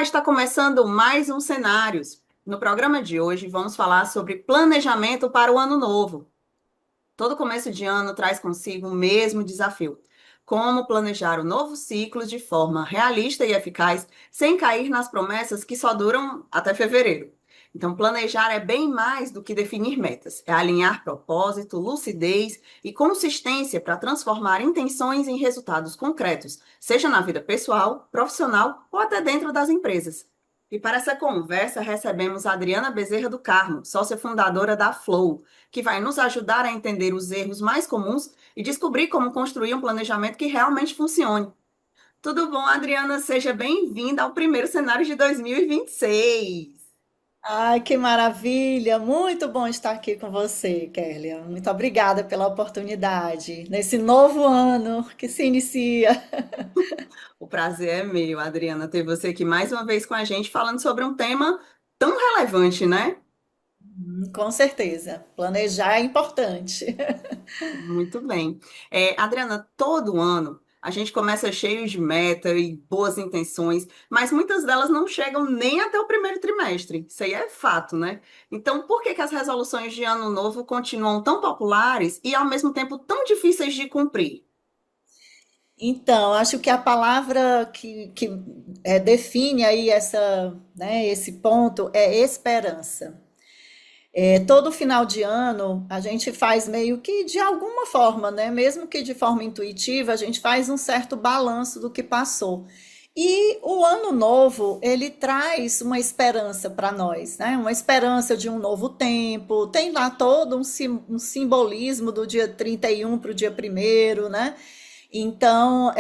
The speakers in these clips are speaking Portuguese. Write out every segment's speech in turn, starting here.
Olá, está começando mais um Cenários. No programa de hoje, vamos falar sobre planejamento para o ano novo. Todo começo de ano traz consigo o mesmo desafio: como planejar o novo ciclo de forma realista e eficaz, sem cair nas promessas que só duram até fevereiro. Então, planejar é bem mais do que definir metas, é alinhar propósito, lucidez e consistência para transformar intenções em resultados concretos, seja na vida pessoal, profissional ou até dentro das empresas. E para essa conversa, recebemos a Adriana Bezerra do Carmo, sócia fundadora da Flow, que vai nos ajudar a entender os erros mais comuns e descobrir como construir um planejamento que realmente funcione. Tudo bom, Adriana? Seja bem-vinda ao primeiro cenário de 2026. Ai, que maravilha! Muito bom estar aqui com você, Kélia. Muito obrigada pela oportunidade nesse novo ano que se inicia. O prazer é meu, Adriana, ter você aqui mais uma vez com a gente falando sobre um tema tão relevante, né? Com certeza. Planejar é importante. Muito bem. Adriana, todo ano a gente começa cheio de meta e boas intenções, mas muitas delas não chegam nem até o primeiro trimestre. Isso aí é fato, né? Então, por que que as resoluções de ano novo continuam tão populares e ao mesmo tempo tão difíceis de cumprir? Então, acho que a palavra que define aí esse ponto é esperança. Todo final de ano a gente faz meio que de alguma forma, né? Mesmo que de forma intuitiva, a gente faz um certo balanço do que passou. E o ano novo, ele traz uma esperança para nós, né? Uma esperança de um novo tempo. Tem lá todo um simbolismo do dia 31 para o dia primeiro, né? Então,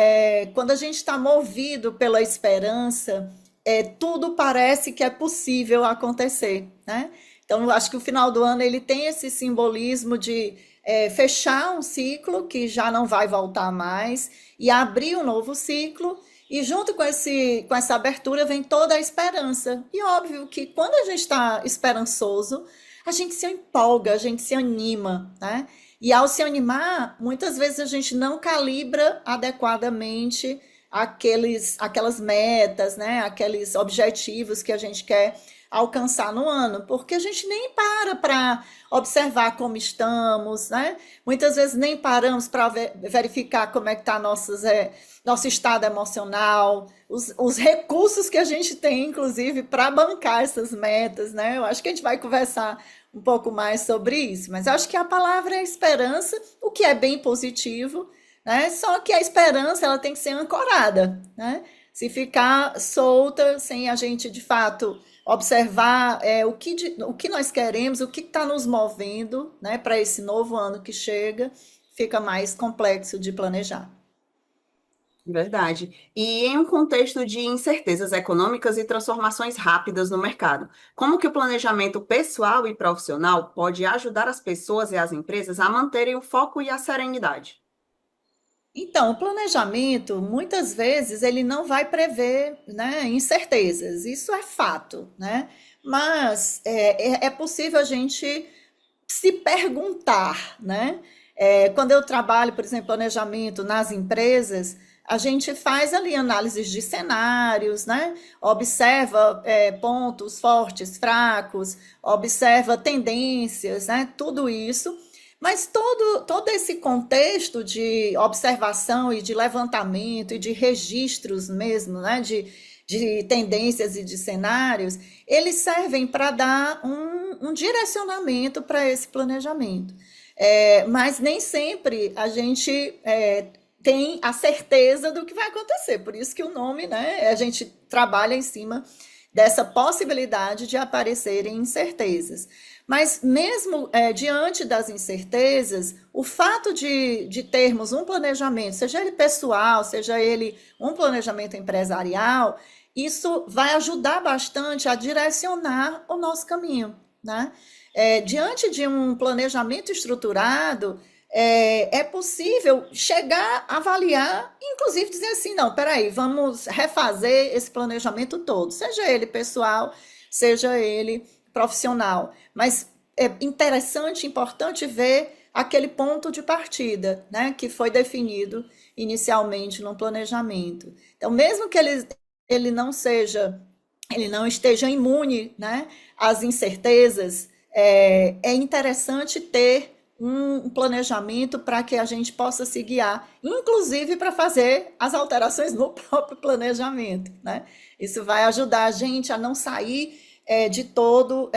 quando a gente está movido pela esperança, tudo parece que é possível acontecer, né? Então, eu acho que o final do ano ele tem esse simbolismo de fechar um ciclo que já não vai voltar mais e abrir um novo ciclo. E junto com essa abertura vem toda a esperança. E óbvio que quando a gente está esperançoso, a gente se empolga, a gente se anima, né? E ao se animar, muitas vezes a gente não calibra adequadamente aquelas metas, né? Aqueles objetivos que a gente quer alcançar no ano, porque a gente nem para observar como estamos, né? Muitas vezes nem paramos para verificar como é que está nosso estado emocional, os recursos que a gente tem, inclusive, para bancar essas metas, né? Eu acho que a gente vai conversar um pouco mais sobre isso, mas eu acho que a palavra é esperança, o que é bem positivo, né? Só que a esperança ela tem que ser ancorada, né? Se ficar solta, sem a gente de fato observar o que nós queremos, o que está nos movendo, né, para esse novo ano que chega, fica mais complexo de planejar. Verdade. E em um contexto de incertezas econômicas e transformações rápidas no mercado, como que o planejamento pessoal e profissional pode ajudar as pessoas e as empresas a manterem o foco e a serenidade? Então, o planejamento, muitas vezes, ele não vai prever, né, incertezas, isso é fato, né? Mas é possível a gente se perguntar, né? Quando eu trabalho, por exemplo, planejamento nas empresas, a gente faz ali análises de cenários, né? Observa pontos fortes, fracos, observa tendências, né? Tudo isso. Mas todo esse contexto de observação e de levantamento e de registros mesmo, né? De tendências e de cenários, eles servem para dar um direcionamento para esse planejamento. Mas nem sempre a gente tem a certeza do que vai acontecer. Por isso que o nome, né, a gente trabalha em cima dessa possibilidade de aparecerem incertezas. Mas mesmo diante das incertezas, o fato de termos um planejamento, seja ele pessoal, seja ele um planejamento empresarial, isso vai ajudar bastante a direcionar o nosso caminho, né? Diante de um planejamento estruturado, é possível chegar, avaliar, inclusive dizer assim, não, peraí, vamos refazer esse planejamento todo, seja ele pessoal, seja ele profissional. Mas é interessante, importante ver aquele ponto de partida, né, que foi definido inicialmente no planejamento. Então, mesmo que ele não seja ele não esteja imune, né, às incertezas, é interessante ter um planejamento para que a gente possa se guiar, inclusive para fazer as alterações no próprio planejamento, né? Isso vai ajudar a gente a não sair de todo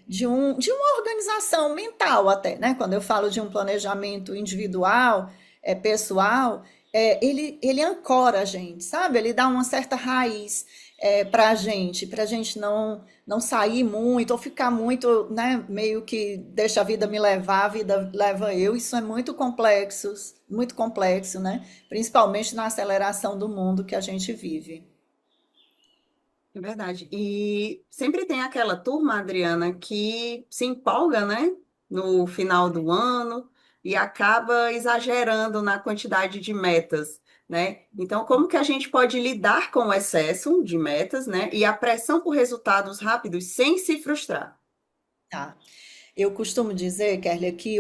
de uma organização mental até, né? Quando eu falo de um planejamento individual, pessoal, ele ancora a gente, sabe? Ele dá uma certa raiz para a gente não sair muito ou ficar muito, né, meio que deixa a vida me levar, a vida leva eu. Isso é muito complexo, né? Principalmente na aceleração do mundo que a gente vive. É verdade. E sempre tem aquela turma, Adriana, que se empolga, né, no final do ano e acaba exagerando na quantidade de metas, né? Então, como que a gente pode lidar com o excesso de metas, né, e a pressão por resultados rápidos sem se frustrar? Tá. Eu costumo dizer, Kerlia, que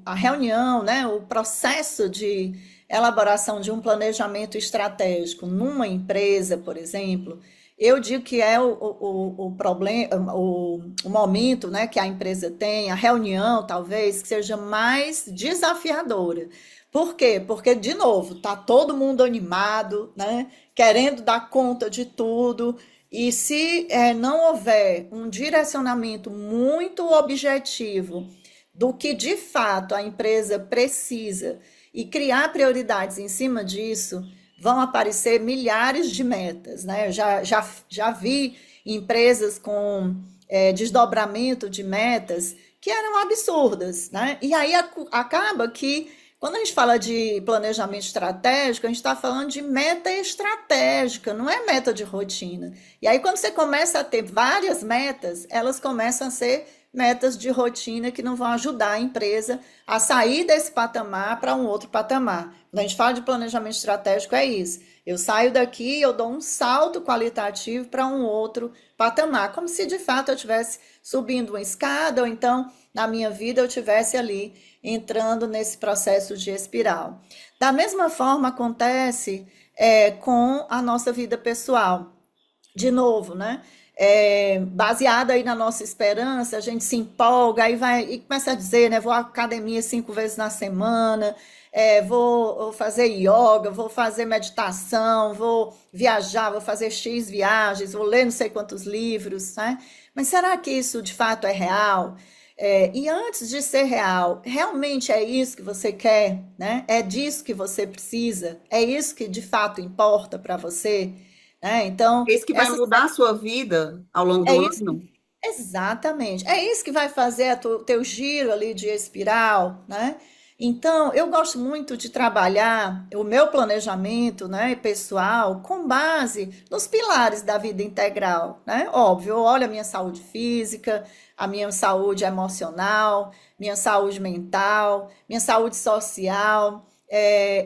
a reunião, né, o processo de elaboração de um planejamento estratégico numa empresa, por exemplo, eu digo que é o problema, o momento, né, que a empresa tem, a reunião, talvez, que seja mais desafiadora. Por quê? Porque, de novo, tá todo mundo animado, né, querendo dar conta de tudo, e se não houver um direcionamento muito objetivo do que de fato a empresa precisa e criar prioridades em cima disso, vão aparecer milhares de metas, né? Já vi empresas com desdobramento de metas que eram absurdas, né? E aí acaba que quando a gente fala de planejamento estratégico, a gente está falando de meta estratégica, não é meta de rotina. E aí, quando você começa a ter várias metas, elas começam a ser metas de rotina que não vão ajudar a empresa a sair desse patamar para um outro patamar. Quando a gente fala de planejamento estratégico, é isso. Eu saio daqui, eu dou um salto qualitativo para um outro patamar, como se de fato eu estivesse subindo uma escada, ou então na minha vida eu estivesse ali entrando nesse processo de espiral. Da mesma forma acontece com a nossa vida pessoal. De novo, né? Baseado aí na nossa esperança, a gente se empolga aí vai e começa a dizer, né? Vou à academia 5 vezes na semana, vou fazer yoga, vou fazer meditação, vou viajar, vou fazer X viagens, vou ler não sei quantos livros, né? Mas será que isso de fato é real? E antes de ser real, realmente é isso que você quer, né? É disso que você precisa? É isso que de fato importa para você? Né? Então, É isso que vai essas mudar a sua vida ao longo é do isso, ano? exatamente. É isso que vai fazer o teu giro ali de espiral, né? Então, eu gosto muito de trabalhar o meu planejamento, né, pessoal, com base nos pilares da vida integral, né? Óbvio, eu olho a minha saúde física, a minha saúde emocional, minha saúde mental, minha saúde social.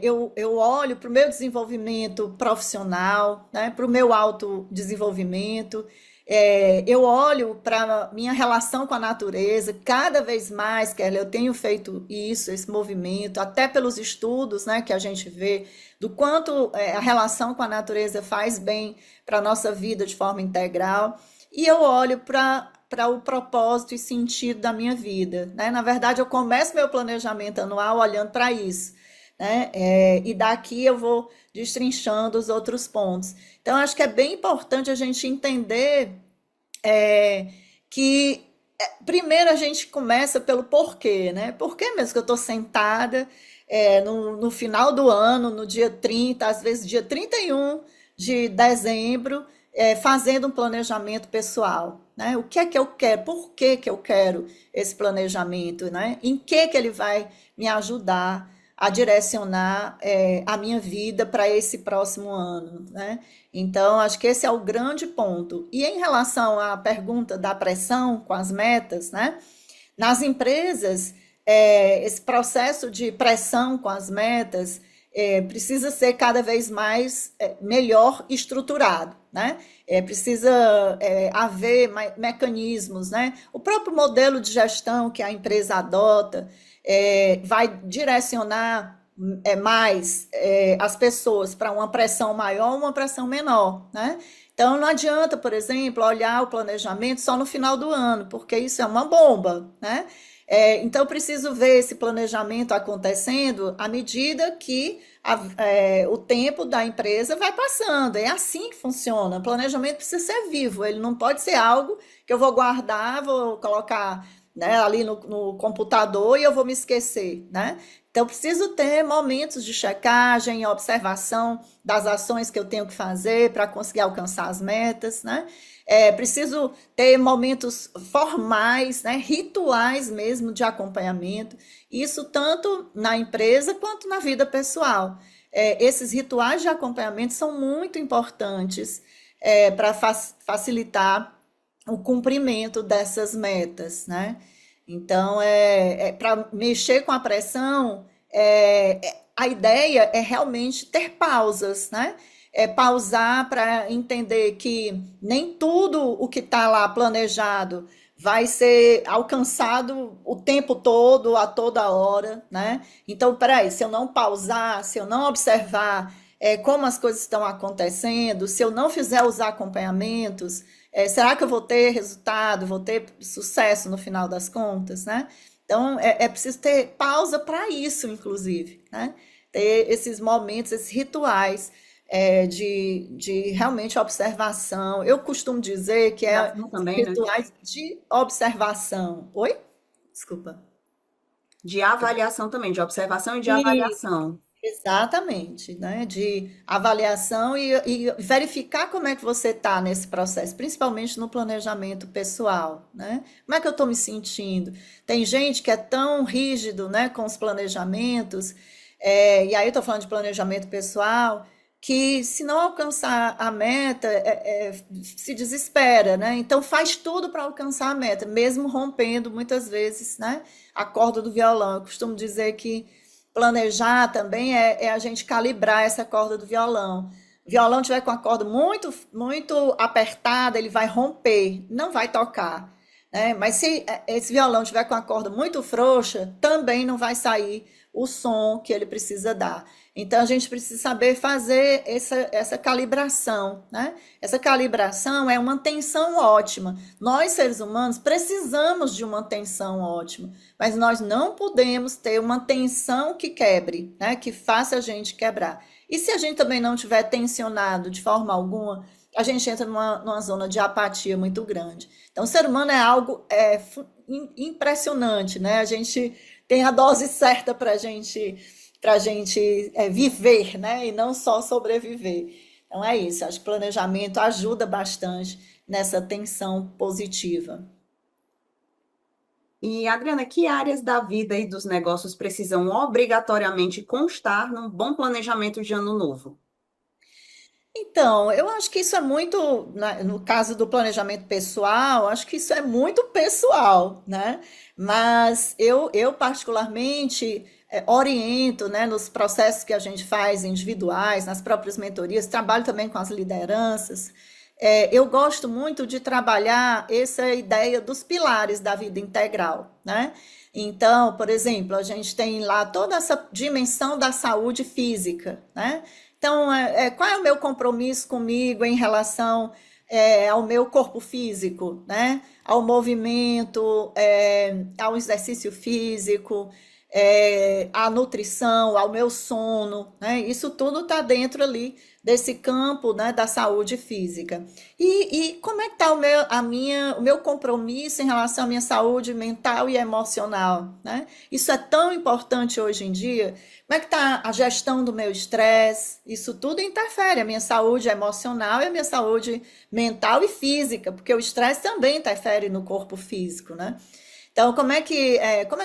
Eu olho para o meu desenvolvimento profissional, né, para o meu autodesenvolvimento. Eu olho para minha relação com a natureza, cada vez mais, Kelly, eu tenho feito isso, esse movimento, até pelos estudos, né, que a gente vê do quanto a relação com a natureza faz bem para a nossa vida de forma integral, e eu olho para o propósito e sentido da minha vida, né? Na verdade, eu começo meu planejamento anual olhando para isso, né? E daqui eu vou destrinchando os outros pontos. Então, acho que é bem importante a gente entender é, que primeiro a gente começa pelo porquê, né? Por que mesmo que eu estou sentada no final do ano, no dia 30, às vezes dia 31 de dezembro, fazendo um planejamento pessoal, né? O que é que eu quero? Por que que eu quero esse planejamento, né? Em que ele vai me ajudar a direcionar a minha vida para esse próximo ano, né? Então, acho que esse é o grande ponto. E em relação à pergunta da pressão com as metas, né? Nas empresas, esse processo de pressão com as metas precisa ser cada vez mais melhor estruturado, né? Precisa haver mecanismos, né? O próprio modelo de gestão que a empresa adota vai direcionar mais as pessoas para uma pressão maior ou uma pressão menor, né? Então não adianta, por exemplo, olhar o planejamento só no final do ano, porque isso é uma bomba, né? Então eu preciso ver esse planejamento acontecendo à medida que o tempo da empresa vai passando. É assim que funciona. O planejamento precisa ser vivo, ele não pode ser algo que eu vou guardar, vou colocar, né, ali no computador e eu vou me esquecer, né? Então, preciso ter momentos de checagem, observação das ações que eu tenho que fazer para conseguir alcançar as metas, né? Preciso ter momentos formais, né, rituais mesmo de acompanhamento, isso tanto na empresa quanto na vida pessoal. Esses rituais de acompanhamento são muito importantes para facilitar o cumprimento dessas metas, né? Então, para mexer com a pressão, a ideia é realmente ter pausas, né? Pausar para entender que nem tudo o que está lá planejado vai ser alcançado o tempo todo, a toda hora, né? Então, peraí, se eu não pausar, se eu não observar como as coisas estão acontecendo, se eu não fizer os acompanhamentos, será que eu vou ter resultado, vou ter sucesso no final das contas, né? Então, é preciso ter pausa para isso, inclusive, né? Ter esses momentos, esses rituais de realmente observação. Eu costumo dizer que Avaliação também, né? rituais de observação. Oi? Desculpa. De avaliação também, de observação e de E avaliação. exatamente, né? De avaliação e verificar como é que você está nesse processo, principalmente no planejamento pessoal, né? Como é que eu estou me sentindo? Tem gente que é tão rígido, né, com os planejamentos, e aí eu estou falando de planejamento pessoal, que se não alcançar a meta, se desespera, né? Então faz tudo para alcançar a meta, mesmo rompendo muitas vezes, né, a corda do violão. Eu costumo dizer que planejar também é a gente calibrar essa corda do violão. O violão tiver com a corda muito apertada, ele vai romper, não vai tocar, né? Mas se esse violão tiver com a corda muito frouxa, também não vai sair o som que ele precisa dar. Então a gente precisa saber fazer essa calibração, né? Essa calibração é uma tensão ótima. Nós, seres humanos, precisamos de uma tensão ótima, mas nós não podemos ter uma tensão que quebre, né? Que faça a gente quebrar. E se a gente também não tiver tensionado de forma alguma, a gente entra numa zona de apatia muito grande. Então, o ser humano é algo impressionante, né? A gente tem a dose certa para gente viver, né? E não só sobreviver. Então é isso. Acho que planejamento ajuda bastante nessa tensão positiva. E, Adriana, que áreas da vida e dos negócios precisam obrigatoriamente constar num bom planejamento de ano novo? Então, eu acho que isso é muito, no caso do planejamento pessoal, acho que isso é muito pessoal, né? Mas eu particularmente oriento, né, nos processos que a gente faz individuais, nas próprias mentorias, trabalho também com as lideranças. Eu gosto muito de trabalhar essa ideia dos pilares da vida integral, né? Então, por exemplo, a gente tem lá toda essa dimensão da saúde física, né? Então, qual é o meu compromisso comigo em relação ao meu corpo físico, né? Ao movimento, ao exercício físico, à nutrição, ao meu sono, né? Isso tudo está dentro ali desse campo, né, da saúde física. E como é que está o meu compromisso em relação à minha saúde mental e emocional, né? Isso é tão importante hoje em dia. Como é que está a gestão do meu estresse? Isso tudo interfere a minha saúde emocional e a minha saúde mental e física, porque o estresse também interfere no corpo físico, né? Então, como é que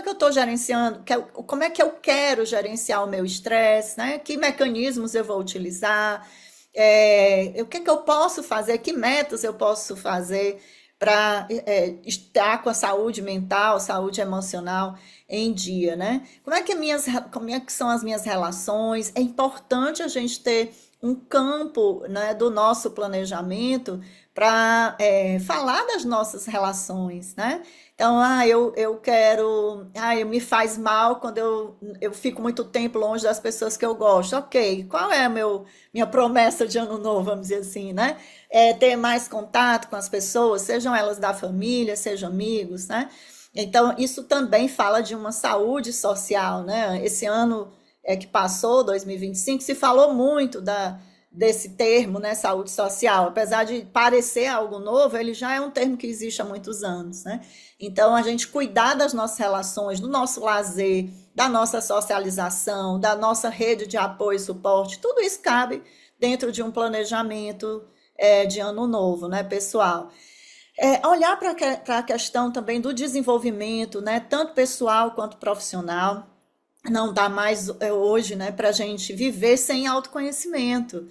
eu estou gerenciando? Como é que eu quero gerenciar o meu estresse, né? Que mecanismos eu vou utilizar? O que é que eu posso fazer? Que metas eu posso fazer para estar com a saúde mental, saúde emocional em dia, né? Como é que são as minhas relações? É importante a gente ter um campo, né, do nosso planejamento para falar das nossas relações, né? Então, eu quero, eu me faz mal quando eu fico muito tempo longe das pessoas que eu gosto. Ok, qual é a minha promessa de ano novo, vamos dizer assim, né? É ter mais contato com as pessoas, sejam elas da família, sejam amigos, né? Então, isso também fala de uma saúde social, né? Esse ano que passou, 2025, se falou muito desse termo, né, saúde social. Apesar de parecer algo novo, ele já é um termo que existe há muitos anos, né? Então, a gente cuidar das nossas relações, do nosso lazer, da nossa socialização, da nossa rede de apoio e suporte, tudo isso cabe dentro de um planejamento de ano novo, né, pessoal? Olhar para a questão também do desenvolvimento, né, tanto pessoal quanto profissional. Não dá mais hoje, né, para a gente viver sem autoconhecimento.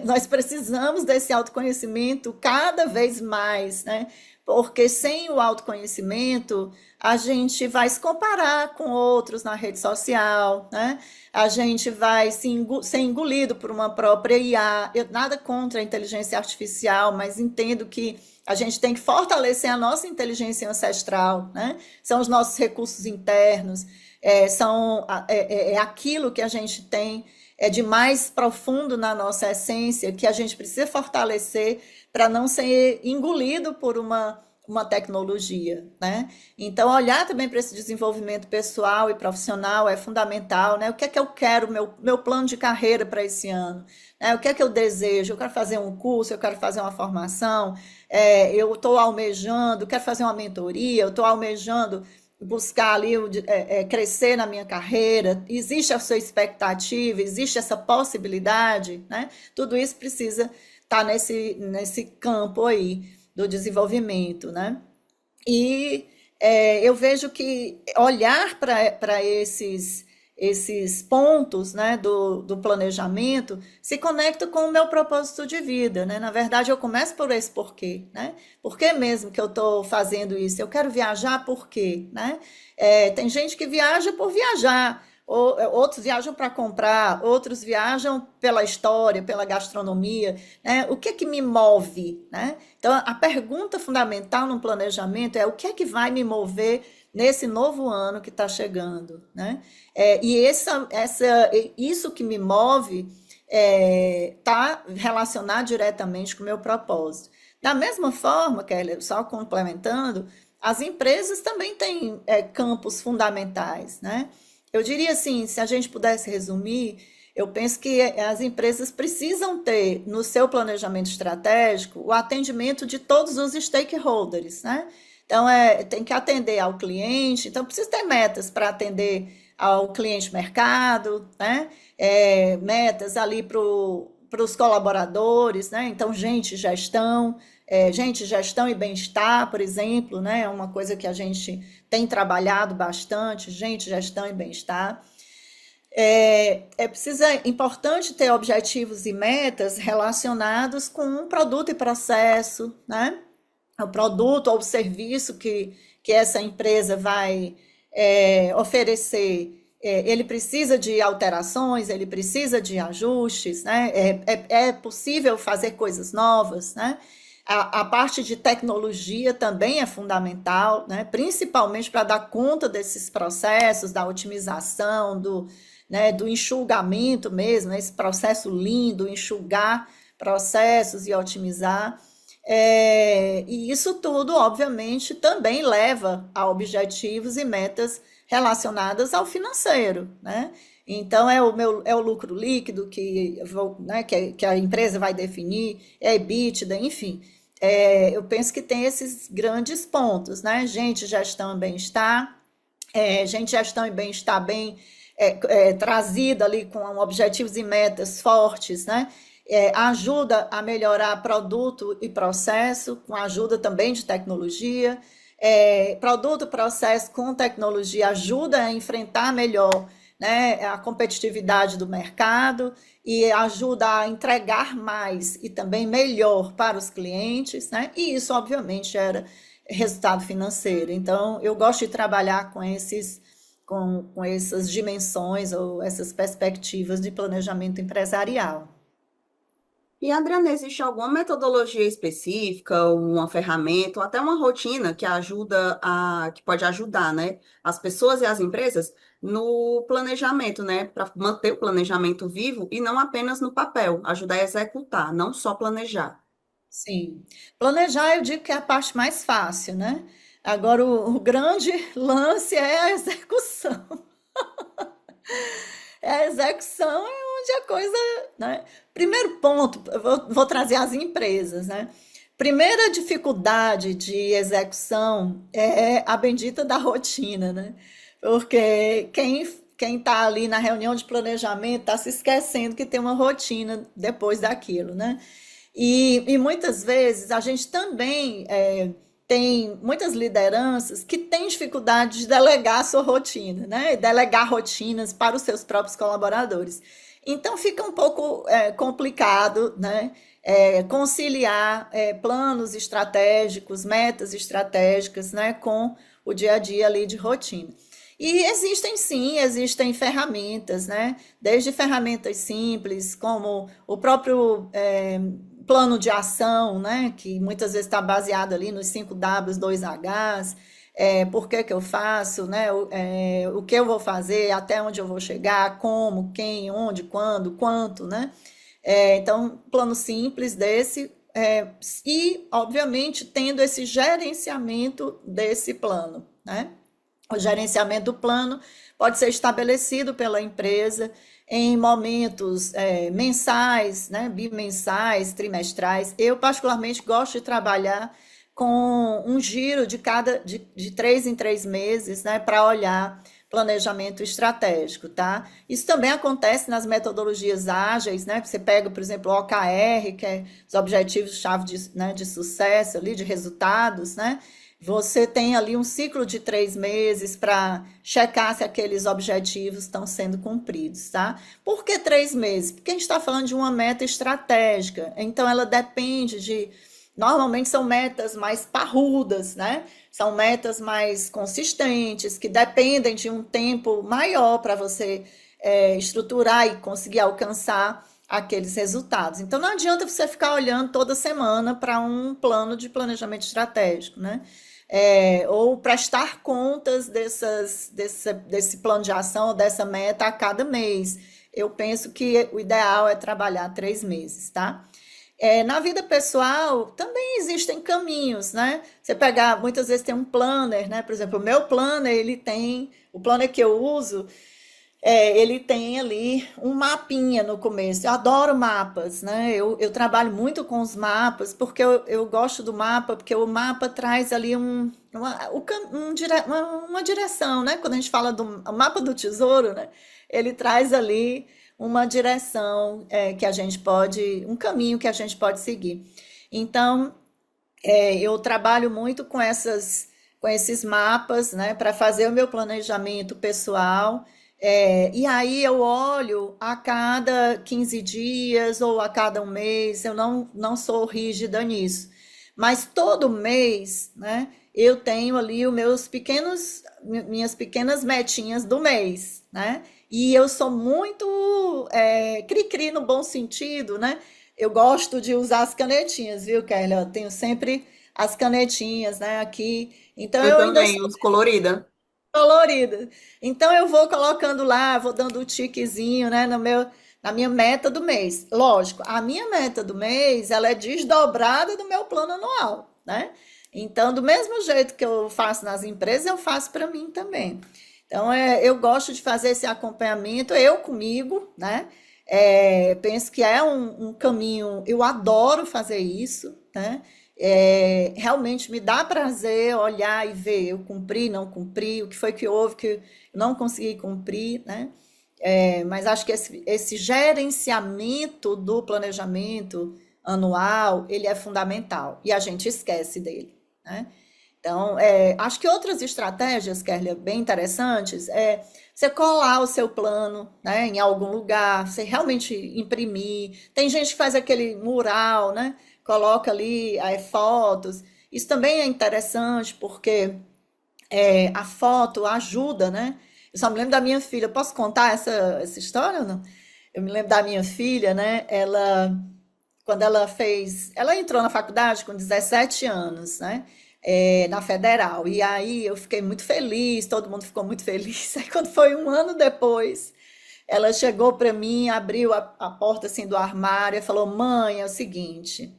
Nós precisamos desse autoconhecimento cada vez mais, né? Porque sem o autoconhecimento, a gente vai se comparar com outros na rede social, né? A gente vai ser engolido por uma própria IA. Eu, nada contra a inteligência artificial, mas entendo que a gente tem que fortalecer a nossa inteligência ancestral, né? São os nossos recursos internos, é aquilo que a gente tem de mais profundo na nossa essência, que a gente precisa fortalecer para não ser engolido por uma tecnologia, né? Então, olhar também para esse desenvolvimento pessoal e profissional é fundamental, né? O que é que eu quero, meu plano de carreira para esse ano? Né? O que é que eu desejo? Eu quero fazer um curso, eu quero fazer uma formação, eu estou almejando, quero fazer uma mentoria, eu estou almejando buscar ali, crescer na minha carreira, existe a sua expectativa, existe essa possibilidade, né? Tudo isso precisa estar nesse campo aí do desenvolvimento, né? E eu vejo que olhar para esses pontos, né, do planejamento se conecta com o meu propósito de vida, né? Na verdade, eu começo por esse porquê, né? Por que mesmo que eu estou fazendo isso? Eu quero viajar por quê, né? Tem gente que viaja por viajar, outros viajam para comprar, outros viajam pela história, pela gastronomia, né? O que é que me move, né? Então, a pergunta fundamental no planejamento é o que é que vai me mover nesse novo ano que está chegando, né? E isso que me move está relacionado diretamente com o meu propósito. Da mesma forma, Kelly, só complementando, as empresas também têm campos fundamentais, né? Eu diria assim, se a gente pudesse resumir, eu penso que as empresas precisam ter no seu planejamento estratégico o atendimento de todos os stakeholders, né? Então, tem que atender ao cliente, então precisa ter metas para atender ao cliente mercado, né? Metas ali para os colaboradores, né? Então, gestão e bem-estar, por exemplo, né? É uma coisa que a gente tem trabalhado bastante, gestão e bem-estar. É importante ter objetivos e metas relacionados com um produto e processo, né? O produto ou o serviço que essa empresa vai oferecer, ele precisa de alterações, ele precisa de ajustes, né? É possível fazer coisas novas, né? A parte de tecnologia também é fundamental, né? Principalmente para dar conta desses processos, da otimização, né, do enxugamento mesmo, né? Esse processo lindo, enxugar processos e otimizar. E isso tudo, obviamente, também leva a objetivos e metas relacionadas ao financeiro, né? Então, é o lucro líquido né, que a empresa vai definir, é EBITDA, enfim. Eu penso que tem esses grandes pontos, né? Gestão e bem-estar, gestão e bem-estar bem trazida ali com objetivos e metas fortes, né? Ajuda a melhorar produto e processo, com a ajuda também de tecnologia. Produto e processo com tecnologia ajuda a enfrentar melhor, né, a competitividade do mercado e ajuda a entregar mais e também melhor para os clientes, né? E isso, obviamente, gera resultado financeiro. Então, eu gosto de trabalhar com essas dimensões ou essas perspectivas de planejamento empresarial. E, Adriana, existe alguma metodologia específica, uma ferramenta, ou até uma rotina que pode ajudar, né, as pessoas e as empresas no planejamento, né, para manter o planejamento vivo e não apenas no papel, ajudar a executar, não só planejar. Sim. Planejar, eu digo que é a parte mais fácil, né? Agora, o grande lance é a execução. É a execução é onde a coisa, né? Primeiro ponto, eu vou trazer as empresas, né? Primeira dificuldade de execução é a bendita da rotina, né? Porque quem está ali na reunião de planejamento está se esquecendo que tem uma rotina depois daquilo, né? E muitas vezes a gente também tem muitas lideranças que têm dificuldade de delegar a sua rotina, né? Delegar rotinas para os seus próprios colaboradores. Então fica um pouco complicado, né? Conciliar planos estratégicos, metas estratégicas, né? Com o dia a dia ali de rotina. E existem sim, existem ferramentas, né? Desde ferramentas simples, como o próprio plano de ação, né? Que muitas vezes está baseado ali nos 5 Ws, 2 Hs. Por que que eu faço, né? O que eu vou fazer, até onde eu vou chegar, como, quem, onde, quando, quanto, né? Então, plano simples desse, e, obviamente, tendo esse gerenciamento desse plano, né? O gerenciamento do plano pode ser estabelecido pela empresa em momentos mensais, né, bimensais, trimestrais. Eu, particularmente, gosto de trabalhar com um giro de 3 em 3 meses, né, para olhar planejamento estratégico, tá? Isso também acontece nas metodologias ágeis, né? Você pega, por exemplo, o OKR, que é os objetivos-chave de sucesso ali, de resultados, né? Você tem ali um ciclo de 3 meses para checar se aqueles objetivos estão sendo cumpridos, tá? Por que 3 meses? Porque a gente está falando de uma meta estratégica, então ela depende de. Normalmente são metas mais parrudas, né? São metas mais consistentes, que dependem de um tempo maior para você estruturar e conseguir alcançar aqueles resultados. Então não adianta você ficar olhando toda semana para um plano de planejamento estratégico, né? Ou prestar contas desse plano de ação, dessa meta a cada mês. Eu penso que o ideal é trabalhar 3 meses, tá? Na vida pessoal também existem caminhos, né? Você pegar, muitas vezes tem um planner, né? Por exemplo, o meu planner, o planner que eu uso, ele tem ali um mapinha no começo. Eu adoro mapas, né? Eu trabalho muito com os mapas, porque eu gosto do mapa, porque o mapa traz ali uma direção, né? Quando a gente fala do mapa do tesouro, né? Ele traz ali uma direção que a gente pode, um caminho que a gente pode seguir. Então, eu trabalho muito com esses mapas, né, para fazer o meu planejamento pessoal. E aí eu olho a cada 15 dias ou a cada um mês, eu não sou rígida nisso. Mas todo mês, né, eu tenho ali minhas pequenas metinhas do mês, né? E eu sou muito cri-cri no bom sentido, né? Eu gosto de usar as canetinhas, viu, Kelly? Eu tenho sempre as canetinhas, né, aqui. Então Eu eu ainda também, sou os colorida. colorida. Então eu vou colocando lá, vou dando o tiquezinho, né, na minha meta do mês. Lógico, a minha meta do mês, ela é desdobrada do meu plano anual, né? Então, do mesmo jeito que eu faço nas empresas, eu faço para mim também. Então, eu gosto de fazer esse acompanhamento, eu comigo, né? Penso que é um caminho, eu adoro fazer isso, né? Realmente me dá prazer olhar e ver, eu cumpri, não cumpri, o que foi que houve que eu não consegui cumprir, né? Mas acho que esse gerenciamento do planejamento anual, ele é fundamental e a gente esquece dele, né? Então, acho que outras estratégias, Kerlia, bem interessantes, você colar o seu plano, né, em algum lugar, você realmente imprimir. Tem gente que faz aquele mural, né, coloca ali fotos. Isso também é interessante, porque a foto ajuda, né? Eu só me lembro da minha filha. Posso contar essa história ou não? Eu me lembro da minha filha, né? Ela quando ela entrou na faculdade com 17 anos, né? Na Federal. E aí eu fiquei muito feliz, todo mundo ficou muito feliz. Aí quando foi um ano depois, ela chegou para mim, abriu a porta assim do armário e falou: Mãe, é o seguinte,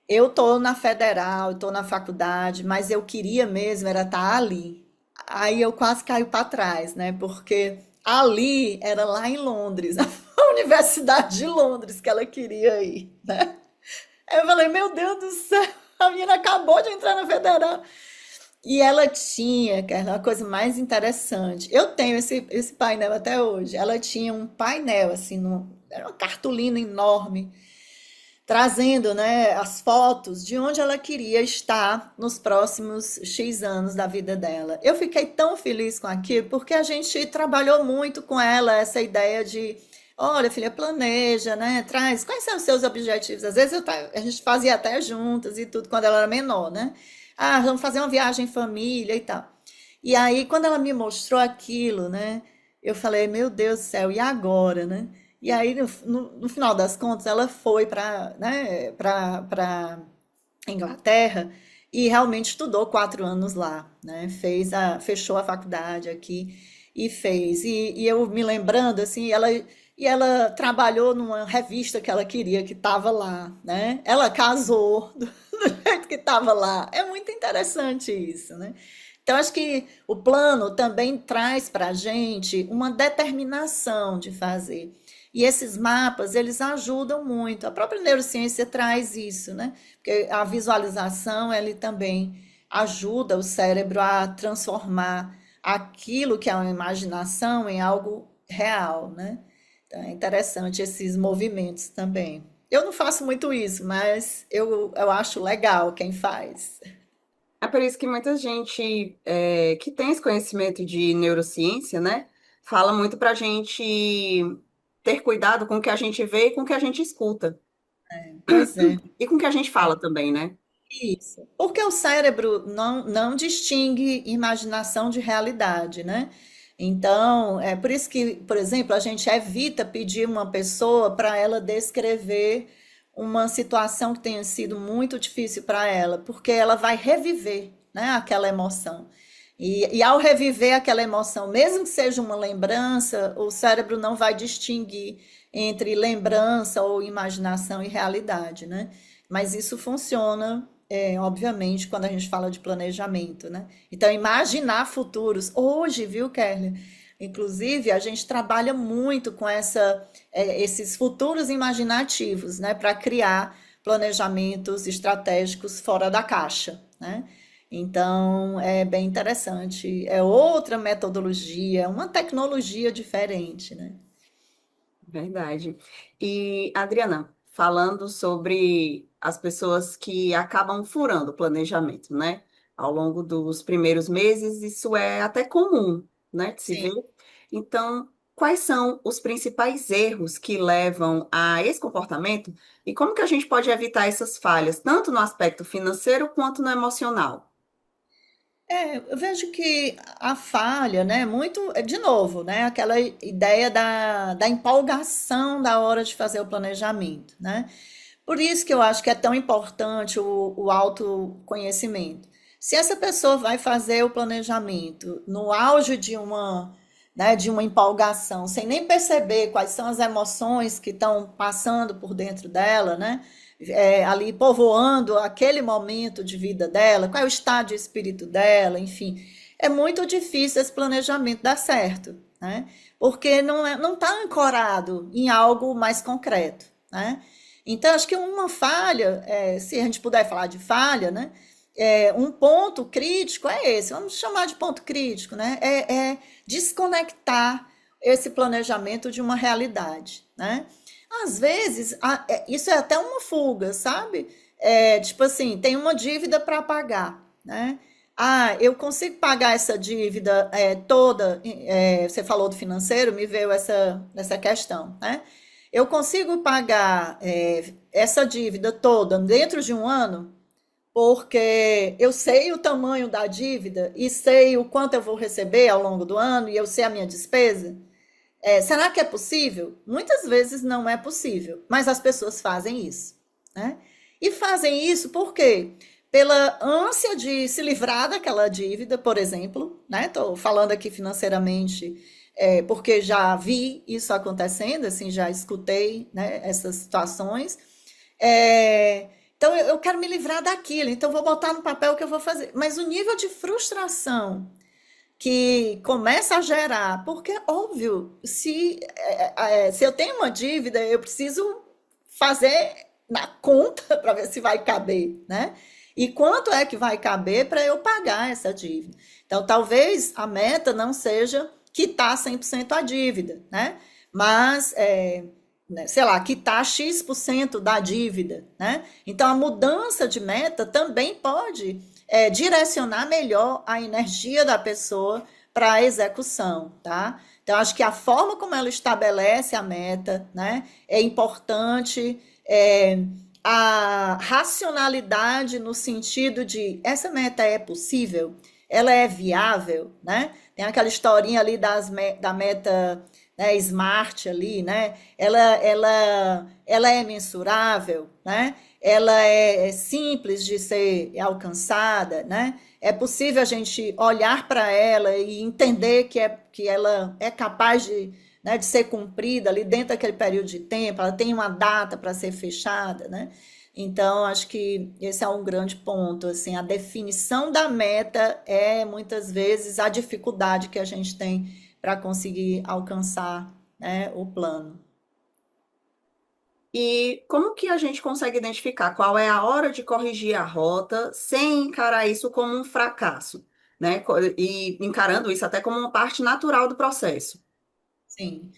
eu tô na Federal, tô na faculdade, mas eu queria mesmo era estar ali. Aí eu quase caio para trás, né? Porque ali era lá em Londres, a Universidade de Londres que ela queria ir, né? Aí eu falei, meu Deus do céu, a menina acabou de entrar na Federal. E ela tinha, cara, uma coisa mais interessante. Eu tenho esse painel até hoje. Ela tinha um painel, assim, era uma cartolina enorme, trazendo, né, as fotos de onde ela queria estar nos próximos X anos da vida dela. Eu fiquei tão feliz com aquilo, porque a gente trabalhou muito com ela, essa ideia de, olha, filha, planeja, né, traz, quais são os seus objetivos? Às vezes a gente fazia até juntas e tudo, quando ela era menor, né? Ah, vamos fazer uma viagem em família e tal. E aí, quando ela me mostrou aquilo, né, eu falei, meu Deus do céu, e agora, né? E aí, no final das contas, ela foi para, né, para Inglaterra e realmente estudou 4 anos lá, né? Fechou a faculdade aqui e fez. E eu me lembrando, assim, ela trabalhou numa revista que ela queria que estava lá, né? Ela casou do jeito que estava lá. É muito interessante isso, né? Então, acho que o plano também traz para a gente uma determinação de fazer. E esses mapas, eles ajudam muito. A própria neurociência traz isso, né? Porque a visualização, ele também ajuda o cérebro a transformar aquilo que é uma imaginação em algo real, né? Então, é interessante esses movimentos também. Eu não faço muito isso, mas eu acho legal quem faz. É por isso que muita gente que tem esse conhecimento de neurociência, né, fala muito para a gente ter cuidado com o que a gente vê e com o que a gente escuta. Pois é. E com o que a gente fala também, né? Isso. Porque o cérebro não distingue imaginação de realidade, né? Então, é por isso que, por exemplo, a gente evita pedir uma pessoa para ela descrever uma situação que tenha sido muito difícil para ela, porque ela vai reviver, né, aquela emoção. E ao reviver aquela emoção, mesmo que seja uma lembrança, o cérebro não vai distinguir entre lembrança ou imaginação e realidade, né? Mas isso funciona, obviamente, quando a gente fala de planejamento, né? Então, imaginar futuros. Hoje, viu, Kelly? Inclusive, a gente trabalha muito com esses futuros imaginativos, né? Para criar planejamentos estratégicos fora da caixa, né? Então, é bem interessante. É outra metodologia, uma tecnologia diferente, né? Verdade. E, Adriana, falando sobre as pessoas que acabam furando o planejamento, né? Ao longo dos primeiros meses, isso é até comum, né, de se ver. Sim. Então, quais são os principais erros que levam a esse comportamento e como que a gente pode evitar essas falhas, tanto no aspecto financeiro quanto no emocional? Eu vejo que a falha, né, muito, de novo, né, aquela ideia da empolgação da hora de fazer o planejamento, né? Por isso que eu acho que é tão importante o autoconhecimento. Se essa pessoa vai fazer o planejamento no auge né, de uma empolgação, sem nem perceber quais são as emoções que estão passando por dentro dela, né? Ali povoando aquele momento de vida dela, qual é o estado de espírito dela, enfim. É muito difícil esse planejamento dar certo, né? Porque não está ancorado em algo mais concreto, né? Então, acho que uma falha, se a gente puder falar de falha, né? Um ponto crítico é esse, vamos chamar de ponto crítico, né? É desconectar esse planejamento de uma realidade, né? Às vezes, isso é até uma fuga, sabe? Tipo assim, tem uma dívida para pagar, né? Ah, eu consigo pagar essa dívida toda. Você falou do financeiro, me veio essa questão, né? Eu consigo pagar essa dívida toda dentro de um ano, porque eu sei o tamanho da dívida e sei o quanto eu vou receber ao longo do ano e eu sei a minha despesa. Será que é possível? Muitas vezes não é possível, mas as pessoas fazem isso, né? E fazem isso por quê? Pela ânsia de se livrar daquela dívida, por exemplo, né? Estou falando aqui financeiramente, porque já vi isso acontecendo, assim, já escutei, né, essas situações. Então eu quero me livrar daquilo, então vou botar no papel o que eu vou fazer. Mas o nível de frustração que começa a gerar, porque óbvio, se eu tenho uma dívida, eu preciso fazer na conta para ver se vai caber, né? E quanto é que vai caber para eu pagar essa dívida? Então, talvez a meta não seja quitar 100% a dívida, né? Mas, né, sei lá, quitar X% da dívida, né? Então, a mudança de meta também pode direcionar melhor a energia da pessoa para a execução, tá? Então, acho que a forma como ela estabelece a meta, né, é importante, a racionalidade no sentido de essa meta é possível, ela é viável, né? Tem aquela historinha ali da meta, né, smart ali, né? Ela é mensurável, né? Ela é simples de ser alcançada, né? É possível a gente olhar para ela e entender que ela é capaz de, né, de ser cumprida ali dentro daquele período de tempo, ela tem uma data para ser fechada, né? Então, acho que esse é um grande ponto, assim, a definição da meta é muitas vezes a dificuldade que a gente tem para conseguir alcançar, né, o plano. E como que a gente consegue identificar qual é a hora de corrigir a rota sem encarar isso como um fracasso, né? E encarando isso até como uma parte natural do processo. Sim.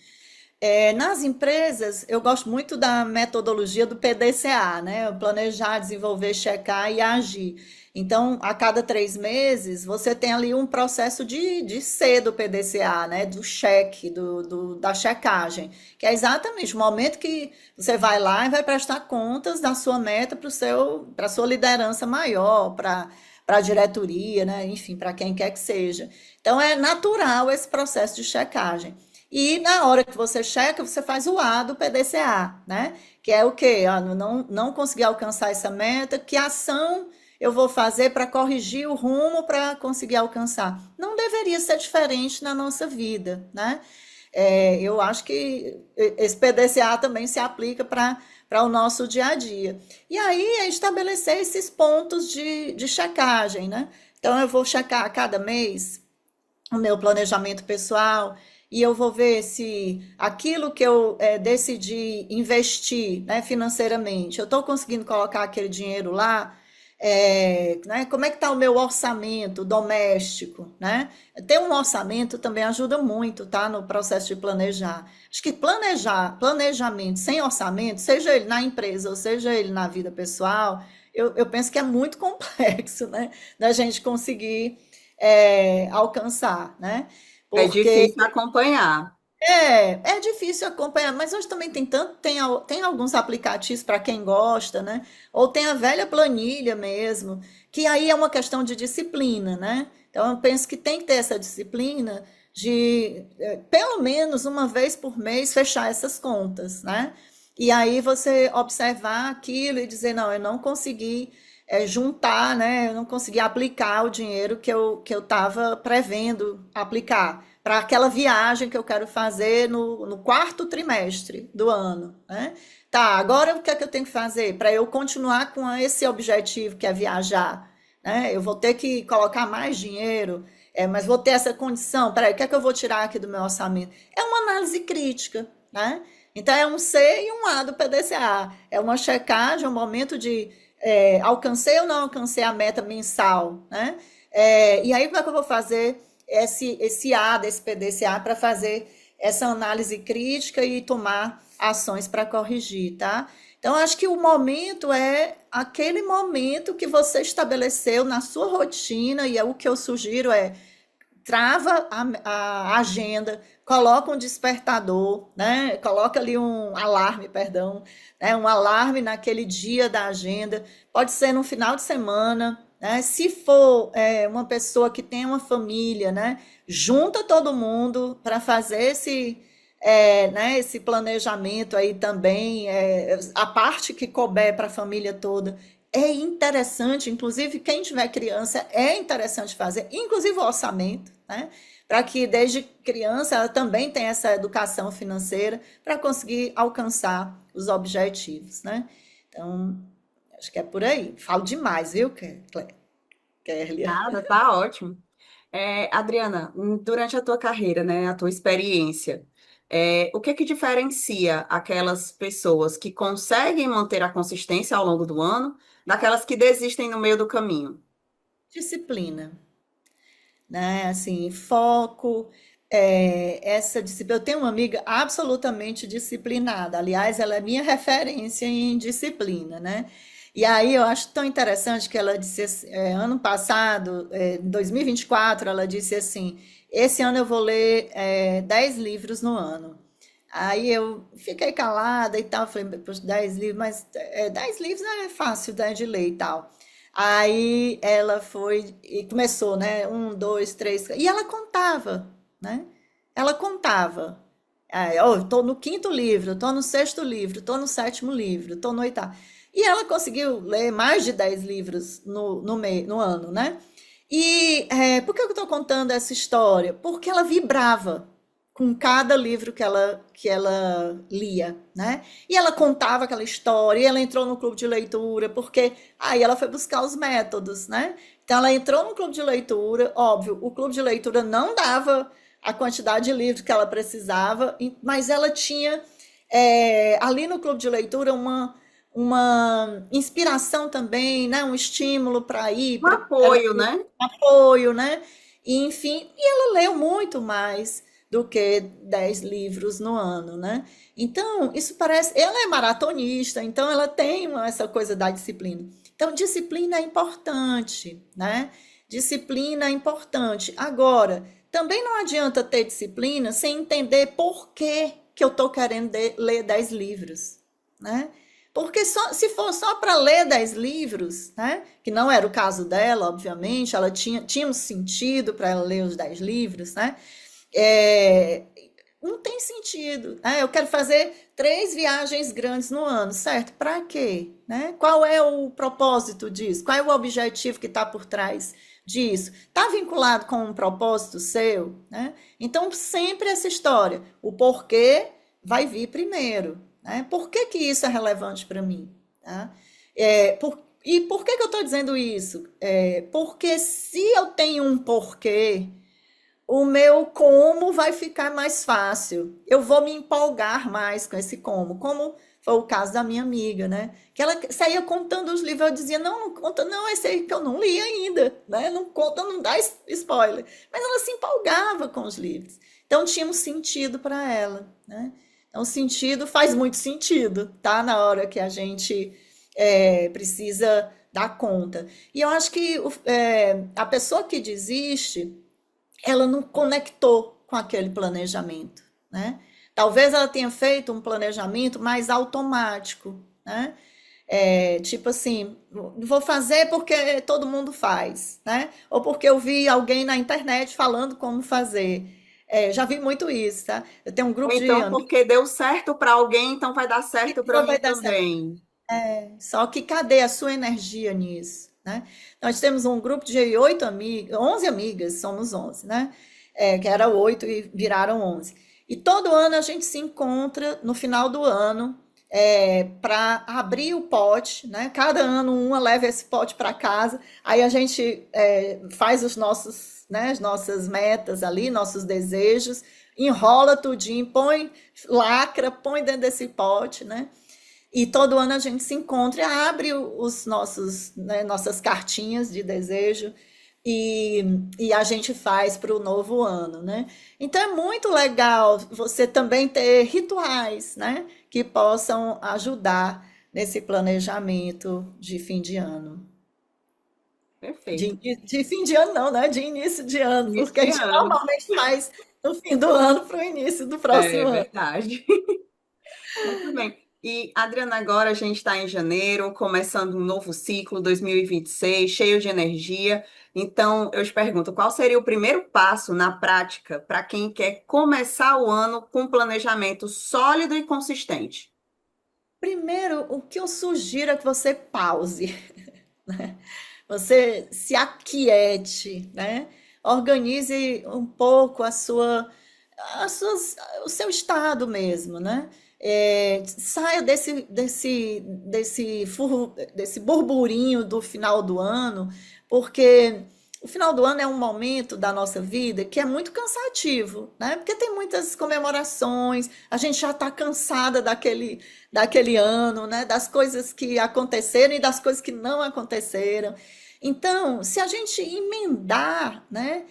Nas empresas, eu gosto muito da metodologia do PDCA, né? Planejar, desenvolver, checar e agir. Então, a cada 3 meses, você tem ali um processo de C do PDCA, né? Do cheque, da checagem, que é exatamente o momento que você vai lá e vai prestar contas da sua meta para a sua liderança maior, para a diretoria, né? Enfim, para quem quer que seja. Então, é natural esse processo de checagem. E na hora que você checa, você faz o A do PDCA, né? Que é o quê? Ah, não consegui alcançar essa meta, que ação eu vou fazer para corrigir o rumo para conseguir alcançar? Não deveria ser diferente na nossa vida, né? Eu acho que esse PDCA também se aplica para o nosso dia a dia. E aí é estabelecer esses pontos de checagem, né? Então eu vou checar a cada mês o meu planejamento pessoal e eu vou ver se aquilo que eu decidi investir, né, financeiramente, eu estou conseguindo colocar aquele dinheiro lá, né, como é que está o meu orçamento doméstico, né? Ter um orçamento também ajuda muito, tá, no processo de planejar. Acho que planejamento sem orçamento, seja ele na empresa ou seja ele na vida pessoal, eu penso que é muito complexo, né, da gente conseguir alcançar, né? É Porque difícil acompanhar. é difícil acompanhar, mas hoje também tem alguns aplicativos para quem gosta, né? Ou tem a velha planilha mesmo, que aí é uma questão de disciplina, né? Então eu penso que tem que ter essa disciplina de pelo menos uma vez por mês fechar essas contas, né? E aí você observar aquilo e dizer, não, eu não consegui juntar, né? Eu não consegui aplicar o dinheiro que eu estava prevendo aplicar para aquela viagem que eu quero fazer no quarto trimestre do ano, né? Tá, agora o que é que eu tenho que fazer para eu continuar com esse objetivo que é viajar, né? Eu vou ter que colocar mais dinheiro, mas vou ter essa condição. Peraí, o que é que eu vou tirar aqui do meu orçamento? É uma análise crítica, né? Então é um C e um A do PDCA. É uma checagem, um momento de alcancei ou não alcancei a meta mensal, né? E aí como é que eu vou fazer esse A desse PDCA para fazer essa análise crítica e tomar ações para corrigir, tá? Então, acho que o momento é aquele momento que você estabeleceu na sua rotina, e o que eu sugiro é trava a agenda, coloca um despertador, né? Coloca ali um alarme, perdão, né? Um alarme naquele dia da agenda. Pode ser no final de semana, né? Se for uma pessoa que tem uma família, né? Junta todo mundo para fazer né, esse planejamento aí também, a parte que couber para a família toda é interessante, inclusive quem tiver criança é interessante fazer, inclusive o orçamento, né? Para que desde criança ela também tenha essa educação financeira para conseguir alcançar os objetivos, né? Então, acho que é por aí. Falo demais, viu, Kerlia? Nada, tá ótimo. Adriana, durante a tua carreira, né, a tua experiência, o que que diferencia aquelas pessoas que conseguem manter a consistência ao longo do ano daquelas que desistem no meio do caminho? Disciplina, né? Assim, foco, essa disciplina. Eu tenho uma amiga absolutamente disciplinada. Aliás, ela é minha referência em disciplina, né? E aí eu acho tão interessante que ela disse, ano passado, em 2024, ela disse assim: esse ano eu vou ler 10 livros no ano. Aí eu fiquei calada e tal, falei, poxa, 10 livros, mas 10 livros não é fácil, né, de ler e tal. Aí ela foi e começou, né? Um, dois, três. E ela contava, né? Ela contava. Aí, ó, estou no quinto livro, estou no sexto livro, estou no sétimo livro, estou no oitavo. E ela conseguiu ler mais de 10 livros no ano, né? E por que eu estou contando essa história? Porque ela vibrava com cada livro que ela lia, né? E ela contava aquela história, e ela entrou no clube de leitura, porque aí ela foi buscar os métodos, né? Então ela entrou no clube de leitura, óbvio, o clube de leitura não dava a quantidade de livros que ela precisava, mas ela tinha ali no clube de leitura uma inspiração também, né? Um estímulo para ir, Um para ela apoio, ter né? apoio, né? E, enfim, e ela leu muito mais do que 10 livros no ano, né? Então, isso parece. Ela é maratonista, então ela tem essa coisa da disciplina. Então, disciplina é importante, né? Disciplina é importante. Agora, também não adianta ter disciplina sem entender por que eu estou querendo ler 10 livros, né? Porque se for só para ler 10 livros, né? Que não era o caso dela, obviamente, ela tinha um sentido para ela ler os 10 livros, né? É, não tem sentido, né? Eu quero fazer 3 viagens grandes no ano, certo? Para quê? Né? Qual é o propósito disso? Qual é o objetivo que está por trás disso? Está vinculado com um propósito seu? Né? Então, sempre essa história. O porquê vai vir primeiro. Né? Por que, que isso é relevante para mim? Tá? E por que, que eu estou dizendo isso? Porque se eu tenho um porquê, o meu como vai ficar mais fácil. Eu vou me empolgar mais com esse como foi o caso da minha amiga, né? Que ela saía contando os livros, eu dizia, não, não conta, não, esse aí que eu não li ainda, né? Não conta, não dá spoiler. Mas ela se empolgava com os livros. Então tinha um sentido para ela, né? Então, o sentido faz muito sentido, tá? Na hora que a gente precisa dar conta. E eu acho que a pessoa que desiste, ela não conectou com aquele planejamento, né? Talvez ela tenha feito um planejamento mais automático, né? Tipo assim, vou fazer porque todo mundo faz, né? Ou porque eu vi alguém na internet falando como fazer. Já vi muito isso, tá? Eu tenho um Ou grupo de então, amigos porque deu certo para alguém, então vai dar que certo para não mim vai dar certo. também. Só que cadê a sua energia nisso, né? Nós temos um grupo de 8 amigas, 11 amigas, somos 11, né? Que era 8 e viraram 11. E todo ano a gente se encontra no final do ano para abrir o pote, né? Cada ano uma leva esse pote para casa, aí a gente faz os nossos, né, as nossas metas ali, nossos desejos, enrola tudinho, põe, lacra, põe dentro desse pote, né? E todo ano a gente se encontra e abre os nossos, né, nossas cartinhas de desejo e, e a gente faz para o novo ano, né? Então é muito legal você também ter rituais, né, que possam ajudar nesse planejamento de fim de ano. Perfeito. De fim de ano não, né? De início de ano, Início porque a de gente ano. normalmente faz no fim do ano para o início do próximo É ano. verdade. Muito bem. E, Adriana, agora a gente está em janeiro, começando um novo ciclo, 2026, cheio de energia. Então, eu te pergunto, qual seria o primeiro passo na prática para quem quer começar o ano com um planejamento sólido e consistente? Primeiro, o que eu sugiro é que você pause, né? Você se aquiete, né? Organize um pouco as suas, o seu estado mesmo, né? Saia desse burburinho do final do ano, porque o final do ano é um momento da nossa vida que é muito cansativo, né? Porque tem muitas comemorações, a gente já está cansada daquele ano, né? Das coisas que aconteceram e das coisas que não aconteceram. Então, se a gente emendar, né?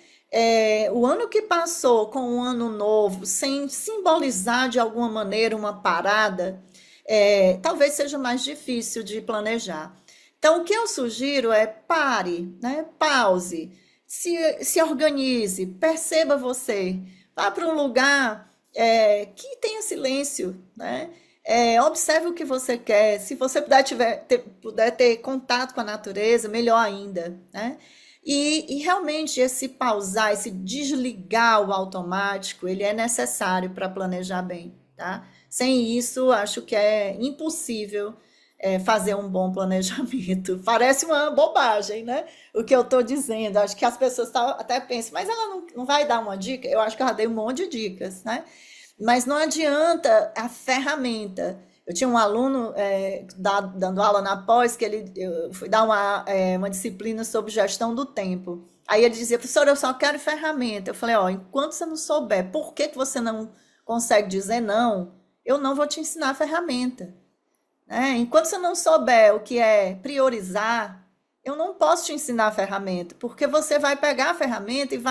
O ano que passou com o ano novo, sem simbolizar de alguma maneira uma parada, talvez seja mais difícil de planejar. Então, o que eu sugiro é pare, né? Pause, se organize, perceba você, vá para um lugar que tenha silêncio, né? Observe o que você quer. Se você puder ter contato com a natureza, melhor ainda, né? E realmente esse pausar, esse desligar o automático, ele é necessário para planejar bem, tá? Sem isso, acho que é impossível fazer um bom planejamento. Parece uma bobagem, né? O que eu estou dizendo. Acho que as pessoas até pensam, mas ela não vai dar uma dica? Eu acho que ela dei um monte de dicas, né? Mas não adianta a ferramenta. Eu tinha um aluno dando aula na pós, eu fui dar uma disciplina sobre gestão do tempo. Aí ele dizia, professor, eu só quero ferramenta. Eu falei, ó, enquanto você não souber por que você não consegue dizer não, eu não vou te ensinar a ferramenta. Né? Enquanto você não souber o que é priorizar, eu não posso te ensinar a ferramenta, porque você vai pegar a ferramenta e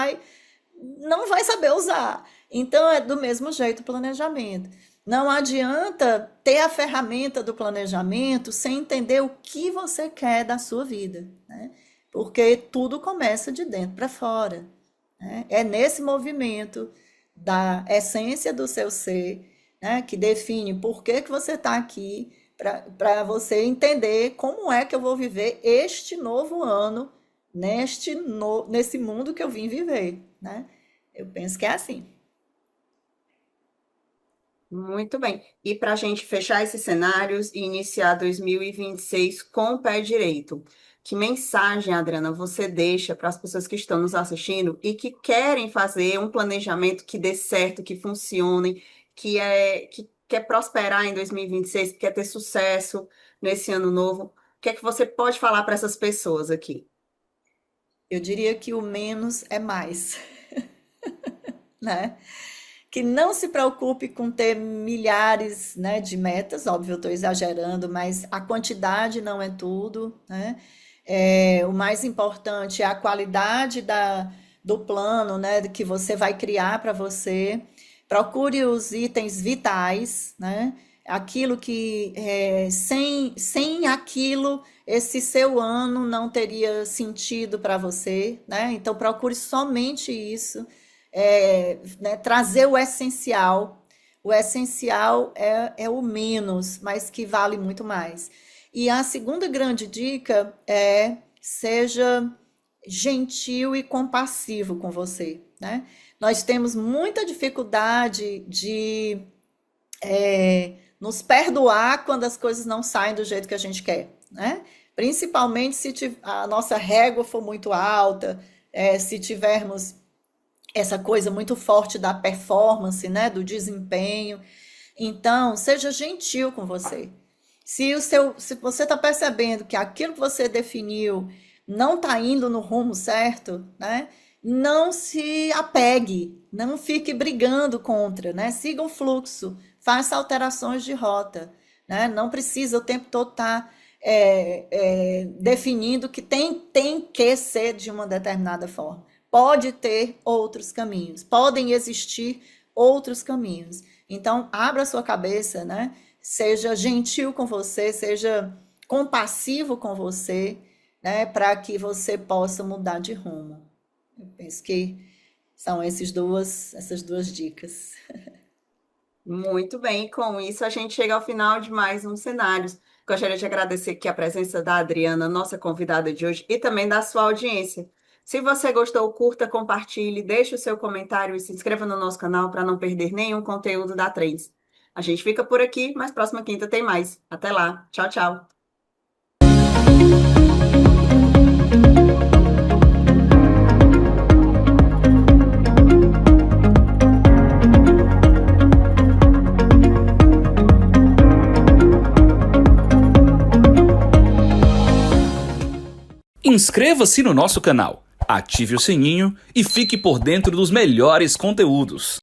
não vai saber usar. Então, é do mesmo jeito o planejamento. Não adianta ter a ferramenta do planejamento sem entender o que você quer da sua vida, né? Porque tudo começa de dentro para fora, né? É nesse movimento da essência do seu ser, né, que define por que que você está aqui, para você entender como é que eu vou viver este novo ano nesse mundo que eu vim viver, né? Eu penso que é assim. Muito bem. E para a gente fechar esses cenários e iniciar 2026 com o pé direito, que mensagem, Adriana, você deixa para as pessoas que estão nos assistindo e que querem fazer um planejamento que dê certo, que funcione, que quer prosperar em 2026, que quer ter sucesso nesse ano novo? O que é que você pode falar para essas pessoas aqui? Eu diria que o menos é mais, né? Que não se preocupe com ter milhares, né, de metas, óbvio, eu estou exagerando, mas a quantidade não é tudo, né? O mais importante é a qualidade do plano, né, que você vai criar para você. Procure os itens vitais, né? Aquilo que sem aquilo esse seu ano não teria sentido para você, né? Então procure somente isso, né, trazer o essencial. O essencial é o menos, mas que vale muito mais. E a segunda grande dica é seja gentil e compassivo com você, né? Nós temos muita dificuldade de nos perdoar quando as coisas não saem do jeito que a gente quer, né? Principalmente se a nossa régua for muito alta, se tivermos essa coisa muito forte da performance, né, do desempenho. Então, seja gentil com você. Se você está percebendo que aquilo que você definiu não está indo no rumo certo, né, não se apegue, não fique brigando contra, né, siga o fluxo, faça alterações de rota, né, não precisa o tempo todo estar definindo que tem que ser de uma determinada forma. Pode ter outros caminhos, podem existir outros caminhos. Então, abra sua cabeça, né? Seja gentil com você, seja compassivo com você, né? Para que você possa mudar de rumo. Eu penso que são essas duas dicas. Muito bem, e com isso a gente chega ao final de mais um Cenários. Gostaria de agradecer aqui a presença da Adriana, nossa convidada de hoje, e também da sua audiência. Se você gostou, curta, compartilhe, deixe o seu comentário e se inscreva no nosso canal para não perder nenhum conteúdo da Trends. A gente fica por aqui, mas próxima quinta tem mais. Até lá. Tchau, tchau. Inscreva-se no nosso canal, ative o sininho e fique por dentro dos melhores conteúdos.